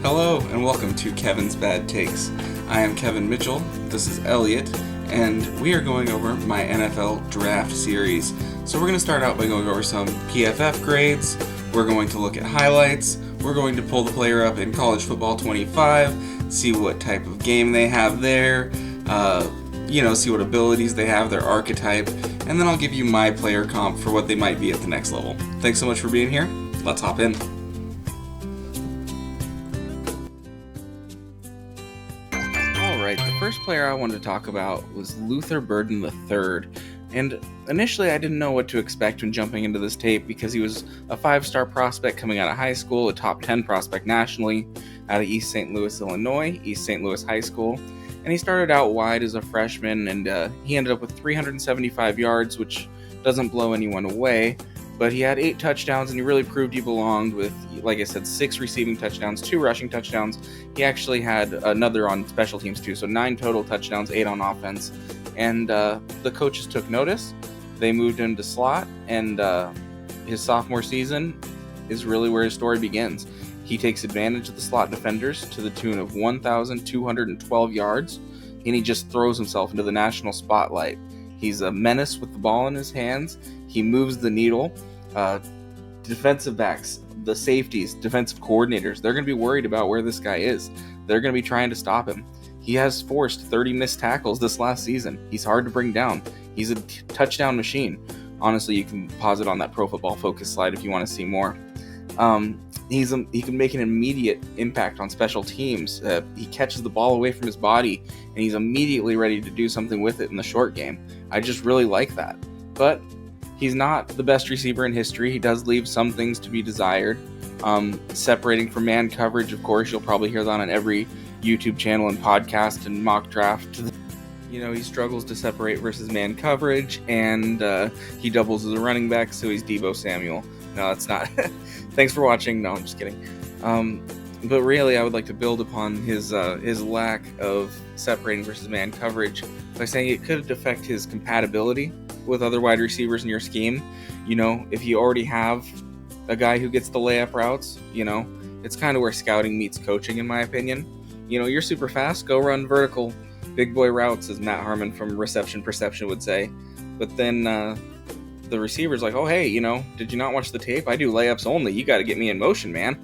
Hello and welcome to Kevin's Bad Takes. I am Kevin Mitchell, this is Elliot, and we are going over my NFL draft series. So we're going to start out by going over some PFF grades, we're going to look at highlights, we're going to pull the player up in College Football 25, see what type of game they have there, see what abilities they have, their archetype, and then I'll give you my player comp for what they might be at the next level. Thanks so much for being here, let's hop in. The first player I wanted to talk about was Luther Burden III, and initially I didn't know what to expect when jumping into this tape because he was a 5-star prospect coming out of high school, a top 10 prospect nationally out of East St. Louis, Illinois, East St. Louis High School, and he started out wide as a freshman, and he ended up with 375 yards, which doesn't blow anyone away, but he had 8 touchdowns, and he really proved he belonged with, like I said, 6 receiving touchdowns, 2 rushing touchdowns. He actually had another on special teams too, so 9 total touchdowns, 8 on offense. And the coaches took notice. They moved him to slot, and his sophomore season is really where his story begins. He takes advantage of the slot defenders to the tune of 1,212 yards, and he just throws himself into the national spotlight. He's a menace with the ball in his hands. He moves the needle. Defensive backs, the safeties, defensive coordinators, they're going to be worried about where this guy is. They're going to be trying to stop him. He has forced 30 missed tackles this last season. He's hard to bring down. He's a touchdown machine. Honestly, you can pause it on that Pro Football Focus slide if you want to see more. He can make an immediate impact on special teams. He catches the ball away from his body, and he's immediately ready to do something with it in the short game. I just really like that. But he's not the best receiver in history. He does leave some things to be desired. Separating from man coverage, of course, you'll probably hear that on every YouTube channel and podcast and mock draft. He struggles to separate versus man coverage, and he doubles as a running back, so he's Deebo Samuel. No, that's not. Thanks for watching. No, I'm just kidding. But really, I would like to build upon his lack of separating versus man coverage by saying it could affect his compatibility with other wide receivers in your scheme. If you already have a guy who gets the layup routes, it's kind of where scouting meets coaching, in my opinion. You're super fast, go run vertical big boy routes, as Matt Harmon from Reception Perception would say. But then the receiver's like, oh, hey, did you not watch the tape? I do layups only. You got to get me in motion, man.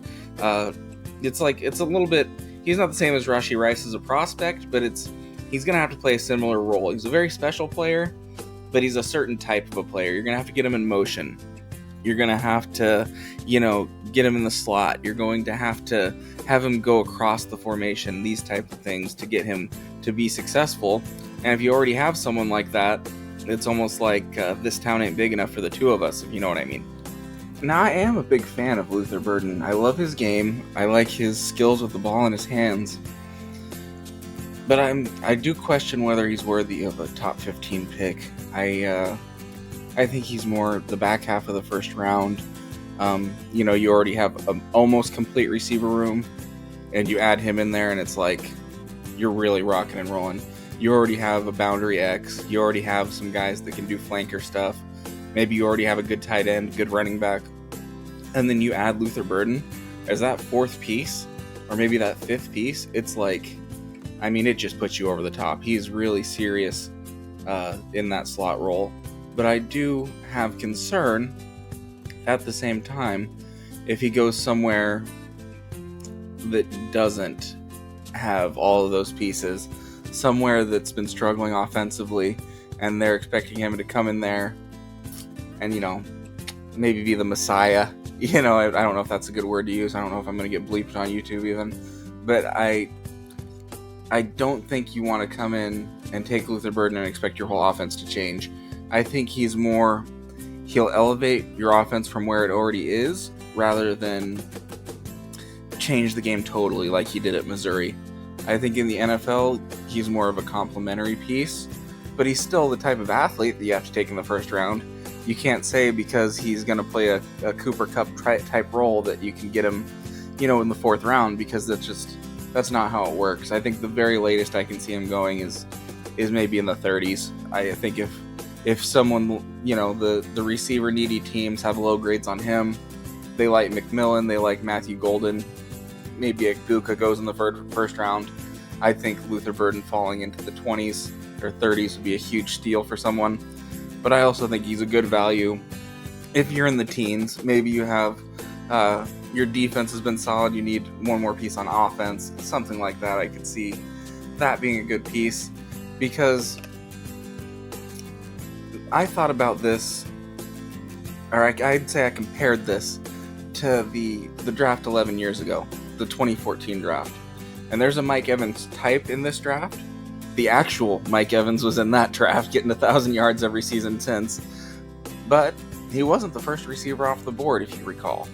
It's a little bit, he's not the same as Rashee Rice as a prospect, but he's going to have to play a similar role. He's a very special player, but he's a certain type of a player. You're going to have to get him in motion. You're going to have to, get him in the slot. You're going to have him go across the formation, these type of things to get him to be successful. And if you already have someone like that, it's almost like this town ain't big enough for the two of us, if you know what I mean. Now, I am a big fan of Luther Burden. I love his game. I like his skills with the ball in his hands. But I do question whether he's worthy of a top 15 pick. I think he's more the back half of the first round. You already have an almost complete receiver room, and you add him in there, and it's like you're really rocking and rolling. You already have a boundary X. You already have some guys that can do flanker stuff. Maybe you already have a good tight end, good running back. And then you add Luther Burden as that 4th piece, or maybe that 5th piece. It's like, it just puts you over the top. He's really serious in that slot role. But I do have concern at the same time if he goes somewhere that doesn't have all of those pieces, somewhere that's been struggling offensively, and they're expecting him to come in there and, maybe be the Messiah. I don't know if that's a good word to use. I don't know if I'm going to get bleeped on YouTube even. But I don't think you want to come in and take Luther Burden and expect your whole offense to change. I think he'll elevate your offense from where it already is, rather than change the game totally like he did at Missouri. I think in the NFL, he's more of a complementary piece, but he's still the type of athlete that you have to take in the first round. You can't say because he's going to play a Cooper Kupp type role that you can get him, in the 4th round, because that's not how it works. I think the very latest I can see him going is maybe in the 30s. I think if someone, the receiver needy teams have low grades on him, they like McMillan, they like Matthew Golden, maybe Egbuka goes in the first round. I think Luther Burden falling into the 20s or 30s would be a huge steal for someone. But I also think he's a good value. If you're in the teens, maybe you have your defense has been solid, you need one more piece on offense, something like that. I could see that being a good piece, because I thought about this, or I'd say I compared this to the draft 11 years ago, the 2014 draft. And there's a Mike Evans type in this draft. The actual Mike Evans was in that draft, getting 1,000 yards every season since. But he wasn't the first receiver off the board, if you recall.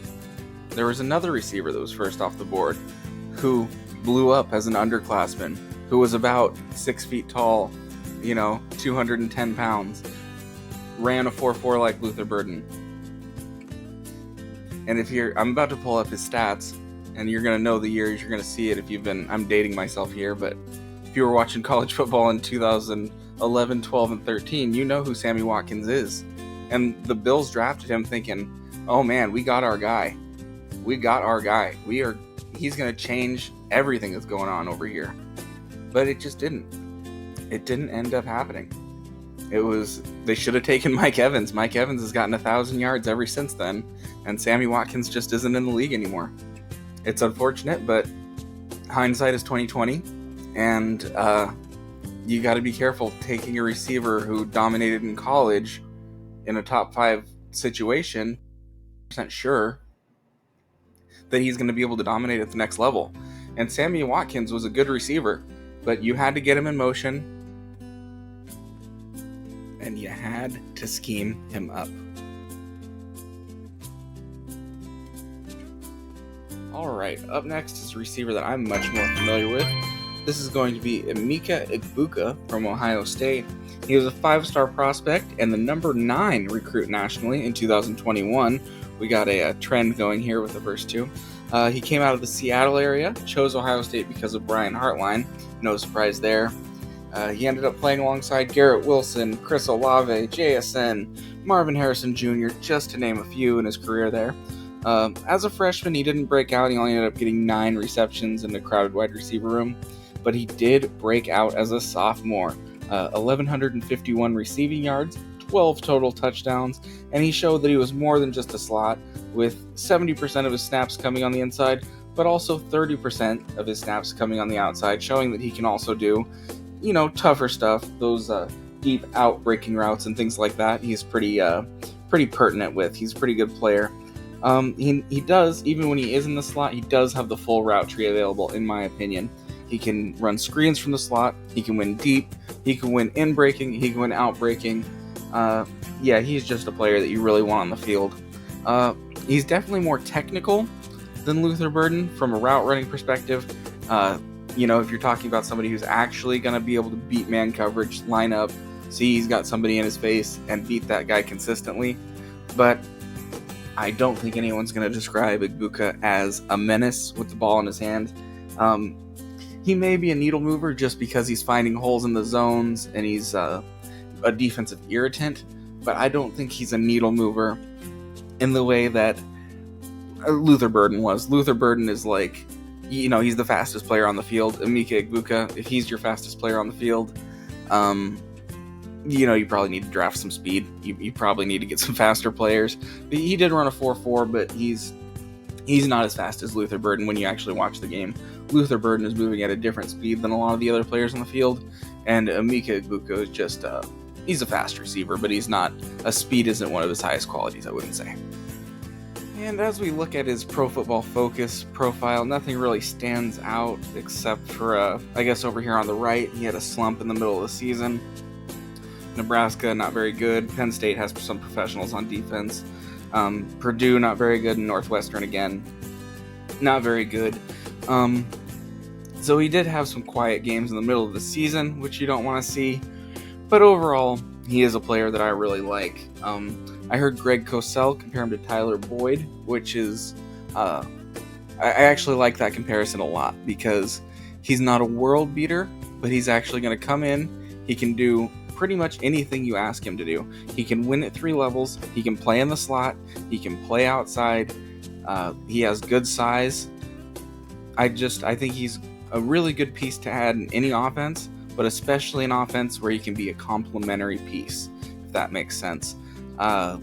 There was another receiver that was first off the board who blew up as an underclassman, who was about 6 feet tall, 210 pounds, ran a 4.4 like Luther Burden. And I'm about to pull up his stats, and you're going to know the years, you're going to see it I'm dating myself here, but if you were watching college football in 2011, 12, and 13, you know who Sammy Watkins is. And the Bills drafted him thinking, oh man, we got our guy. He's going to change everything that's going on over here. But it just didn't. It didn't end up happening. They should have taken Mike Evans. Mike Evans has gotten 1,000 yards ever since then, and Sammy Watkins just isn't in the league anymore. It's unfortunate, but hindsight is 20/20, and you got to be careful taking a receiver who dominated in college in a top 5 situation, percent sure that he's going to be able to dominate at the next level. And Sammy Watkins was a good receiver, but you had to get him in motion, and you had to scheme him up. Alright, up next is a receiver that I'm much more familiar with. This is going to be Emeka Egbuka from Ohio State. He was a 5-star prospect and the number 9 recruit nationally in 2021. We got a trend going here with the first 2. He came out of the Seattle area, chose Ohio State because of Brian Hartline. No surprise there. He ended up playing alongside Garrett Wilson, Chris Olave, JSN, Marvin Harrison Jr., just to name a few in his career there. As a freshman, he didn't break out. He only ended up getting 9 receptions in the crowded wide receiver room. But he did break out as a sophomore. 1,151 receiving yards, 12 total touchdowns, and he showed that he was more than just a slot, with 70% of his snaps coming on the inside, but also 30% of his snaps coming on the outside, showing that he can also do, tougher stuff, those deep out-breaking routes and things like that. He's pretty pertinent with. He's a pretty good player. He does, even when he is in the slot, he does have the full route tree available, in my opinion. He can run screens from the slot, he can win deep, he can win in breaking, he can win out breaking. He's just a player that you really want on the field. He's definitely more technical than Luther Burden from a route running perspective. If you're talking about somebody who's actually going to be able to beat man coverage, line up, see he's got somebody in his face, and beat that guy consistently. But I don't think anyone's going to describe Egbuka as a menace with the ball in his hand. He may be a needle mover just because he's finding holes in the zones and he's a defensive irritant, but I don't think he's a needle mover in the way that Luther Burden was. Luther Burden is like, he's the fastest player on the field. Emeka Egbuka, if he's your fastest player on the field, you probably need to draft some speed. You probably need to get some faster players. He did run a 4.4, but he's not as fast as Luther Burden when you actually watch the game. Luther Burden is moving at a different speed than a lot of the other players on the field, and Emeka Egbuka is just, he's a fast receiver, but speed isn't one of his highest qualities, I wouldn't say. And as we look at his Pro Football Focus profile, nothing really stands out except for, I guess over here on the right, he had a slump in the middle of the season. Nebraska, not very good. Penn State has some professionals on defense. Purdue, not very good. And Northwestern, again, not very good. So he did have some quiet games in the middle of the season, which you don't want to see. But overall, he is a player that I really like. I heard Greg Cosell compare him to Tyler Boyd, which is... I actually like that comparison a lot because he's not a world beater, but he's actually going to come in. He can do pretty much anything you ask him to do. He can win at 3 levels. He can play in the slot. He can play outside. He has good size. I think he's a really good piece to add in any offense, but especially an offense where he can be a complementary piece, if that makes sense. I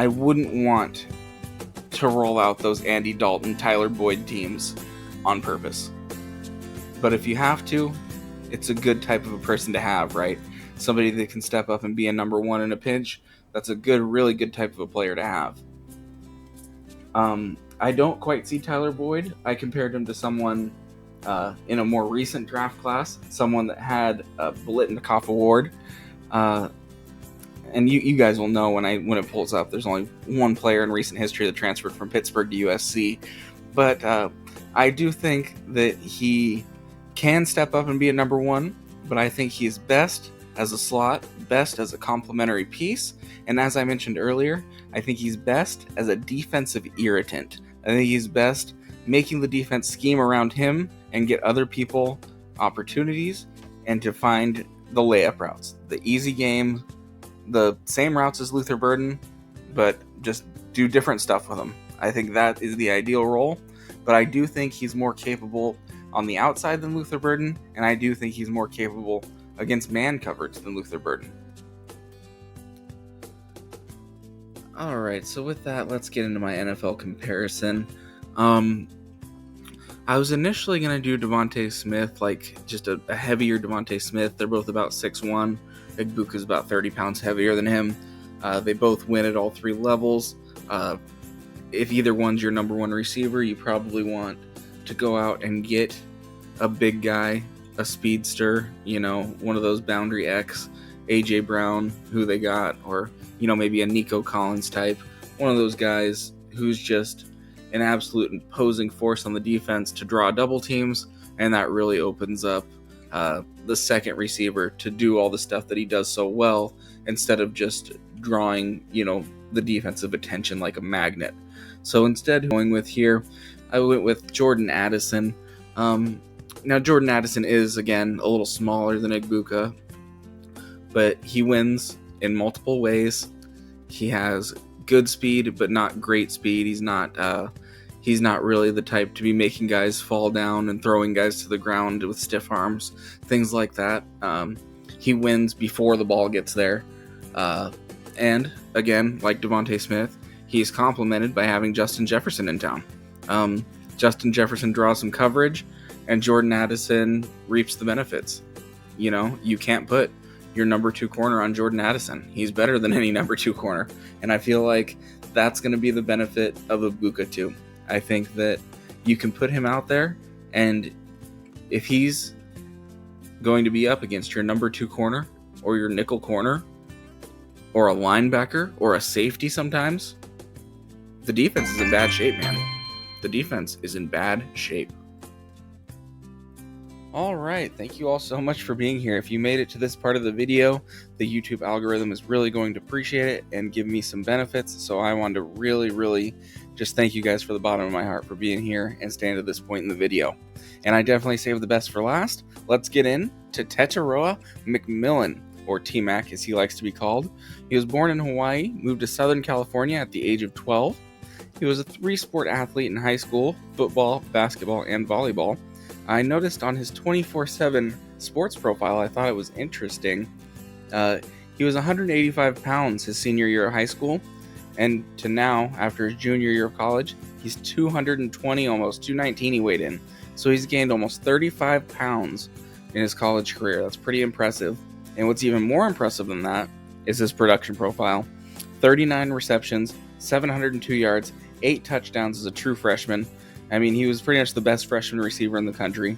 wouldn't want to roll out those Andy Dalton, Tyler Boyd teams on purpose. But if you have to, it's a good type of a person to have, right? Somebody that can step up and be a number one in a pinch. That's a really good type of a player to have. I don't quite see Tyler Boyd. I compared him to someone in a more recent draft class, someone that had a Biletnikoff Award. And you guys will know when it pulls up, there's only one player in recent history that transferred from Pittsburgh to USC. But I do think that he can step up and be a number one, but I think he's best as a slot, best as a complementary piece, and as I mentioned earlier, I think he's best as a defensive irritant. I think he's best making the defense scheme around him and get other people opportunities and to find the layup routes, the easy game, the same routes as Luther Burden, but just do different stuff with them. I think that is the ideal role, but I do think he's more capable on the outside than Luther Burden, and I do think he's more capable against man coverage than Luther Burden. Alright, so with that, let's get into my NFL comparison. I was initially going to do Devontae Smith, like just a heavier Devontae Smith. They're both about 6'1". Egbuka is about 30 pounds heavier than him. They both win at all three levels. If either one's your number one receiver, you probably want to go out and get a big guy, a speedster, one of those boundary X, A.J. Brown, who they got, or, maybe a Nico Collins type, one of those guys who's just an absolute imposing force on the defense to draw double teams, and that really opens up the second receiver to do all the stuff that he does so well, instead of just drawing, the defensive attention like a magnet. So instead, going with here, I went with Jordan Addison. Now, Jordan Addison is, again, a little smaller than Egbuka, but he wins in multiple ways. He has good speed, but not great speed. He's not really the type to be making guys fall down and throwing guys to the ground with stiff arms, things like that. He wins before the ball gets there. And, again, like Devontae Smith, he's complemented by having Justin Jefferson in town. Justin Jefferson draws some coverage, and Jordan Addison reaps the benefits. You can't put your number two corner on Jordan Addison. He's better than any number two corner. And I feel like that's going to be the benefit of Egbuka too. I think that you can put him out there, and if he's going to be up against your number two corner or your nickel corner or a linebacker or a safety sometimes, the defense is in bad shape, man. The defense is in bad shape. All right, thank you all so much for being here. If you made it to this part of the video, the YouTube algorithm is really going to appreciate it and give me some benefits. So I wanted to really just thank you guys for the bottom of my heart for being here and staying to this point in the video. And I definitely saved the best for last. Let's get in to Tetairoa McMillan, or T-Mac as he likes to be called. He was born in Hawaii, moved to Southern California at the age of 12. He was a 3-sport athlete in high school: football, basketball, and volleyball. I noticed on his 24/7 sports profile, I thought it was interesting. He was 185 pounds his senior year of high school, and to now, after his junior year of college, he's 220, almost 219 he weighed in. So he's gained almost 35 pounds in his college career. That's pretty impressive. And what's even more impressive than that is his production profile. 39 receptions, 702 yards, 8 touchdowns as a true freshman. I mean, he was pretty much the best freshman receiver in the country.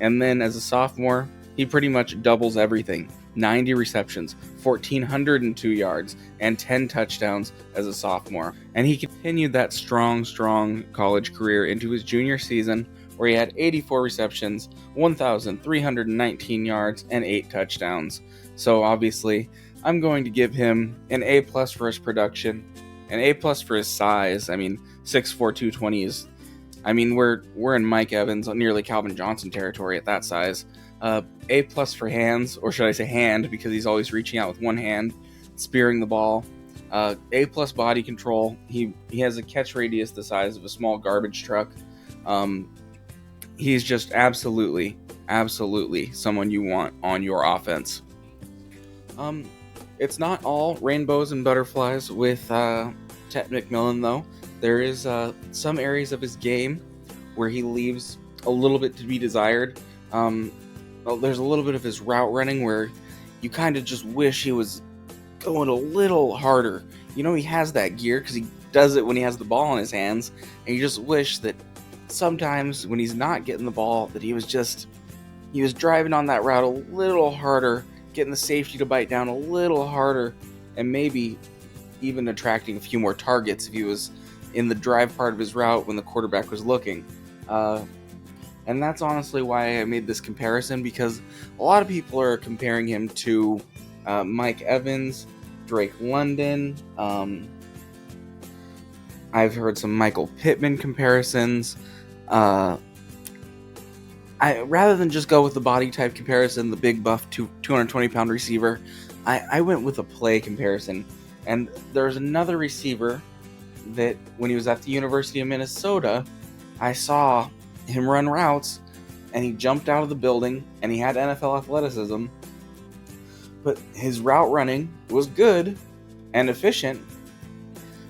And then as a sophomore, he pretty much doubles everything. 90 receptions, 1,402 yards, and 10 touchdowns as a sophomore. And he continued that strong college career into his junior season, where he had 84 receptions, 1,319 yards, and 8 touchdowns. So obviously, I'm going to give him an A+ for his production, an A+ for his size. I mean, 6'4", 220 is... I mean, we're in Mike Evans, nearly Calvin Johnson territory at that size. A+ for hands, or should I say hand, because he's always reaching out with one hand, spearing the ball. A+ body control. He has a catch radius the size of a small garbage truck. He's just absolutely someone you want on your offense. It's not all rainbows and butterflies with Tet McMillan, though. There is some areas of his game where he leaves a little bit to be desired. There's a little bit of his route running where you kind of just wish he was going a little harder. He has that gear because he does it when he has the ball in his hands, and you just wish that sometimes when he's not getting the ball, that he was driving on that route a little harder, getting the safety to bite down a little harder, and maybe even attracting a few more targets if he was in the drive part of his route when the quarterback was looking. And that's honestly why I made this comparison, because a lot of people are comparing him to Mike Evans, Drake London. I've heard some Michael Pittman comparisons. Rather than just go with the body type comparison, the big buff 220-pound receiver, I went with a play comparison. And there's another receiver that when he was at the University of Minnesota, I saw him run routes, and he jumped out of the building, and he had NFL athleticism, but his route running was good and efficient,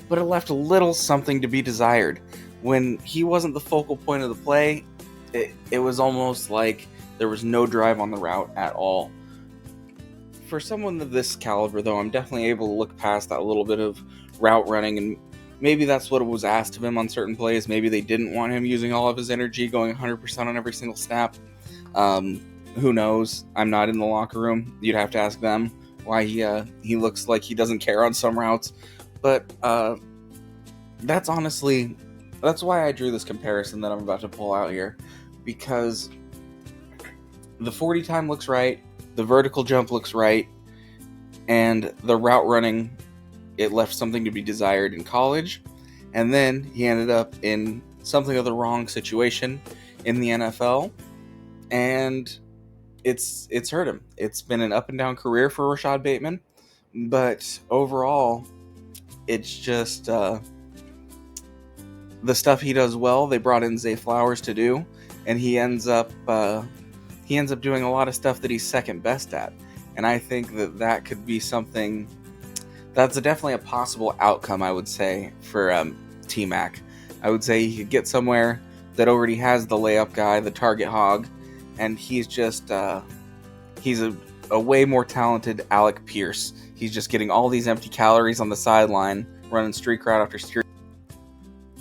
but it left a little something to be desired. When he wasn't the focal point of the play, it was almost like there was no drive on the route at all. For someone of this caliber, though, I'm definitely able to look past that little bit of route running, and maybe that's what was asked of him on certain plays. Maybe they didn't want him using all of his energy, going 100% on every single snap. Who knows? I'm not in the locker room. You'd have to ask them why he looks like he doesn't care on some routes. But that's why I drew this comparison that I'm about to pull out here, because the 40 time looks right, the vertical jump looks right, and the route running, it left something to be desired in college, and then he ended up in something of the wrong situation in the NFL, and it's hurt him. It's been an up and down career for Rashad Bateman, but overall, it's just the stuff he does well. They brought in Zay Flowers to do, and he ends up doing a lot of stuff that he's second best at, and I think that could be something. That's definitely a possible outcome, I would say, for T-Mac. I would say he could get somewhere that already has the layup guy, the target hog, and he's just he's a way more talented Alec Pierce. He's just getting all these empty calories on the sideline, running streak route after streak.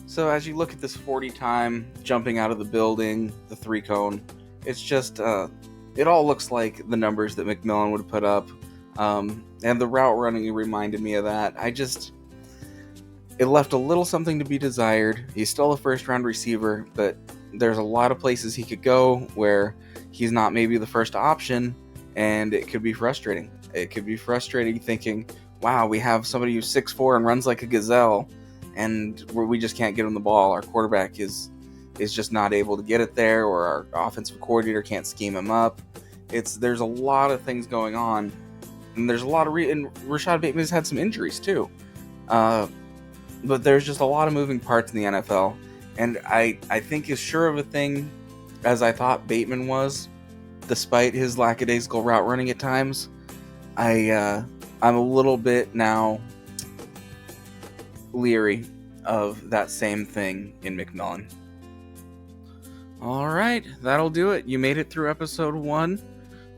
So as you look at this 40 time, jumping out of the building, the 3-cone, it's just, it all looks like the numbers that McMillan would put up. And the route running reminded me of that. It left a little something to be desired. He's still a first round receiver, but there's a lot of places he could go where he's not maybe the first option, and it could be frustrating. It could be frustrating thinking, wow, we have somebody who's 6'4" and runs like a gazelle, and we just can't get him the ball. Our quarterback is just not able to get it there, or our offensive coordinator can't scheme him up. There's a lot of things going on, and there's a lot of and Rashad Bateman has had some injuries too. But there's just a lot of moving parts in the NFL, and I think as sure of a thing as I thought Bateman was, despite his lackadaisical route running at times, I'm a little bit now leery of that same thing in McMillan. Alright, that'll do it. You made it through episode 1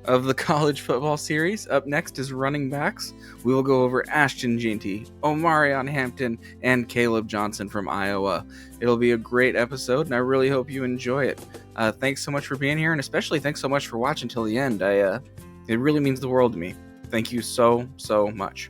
of the college football series. Up next is running backs. We will go over Ashton Jeanty, Omarion Hampton, and Caleb Johnson from Iowa. It'll be a great episode, and I really hope you enjoy it. Thanks so much for being here, and especially thanks so much for watching till the end. It really means the world to me. Thank you so much.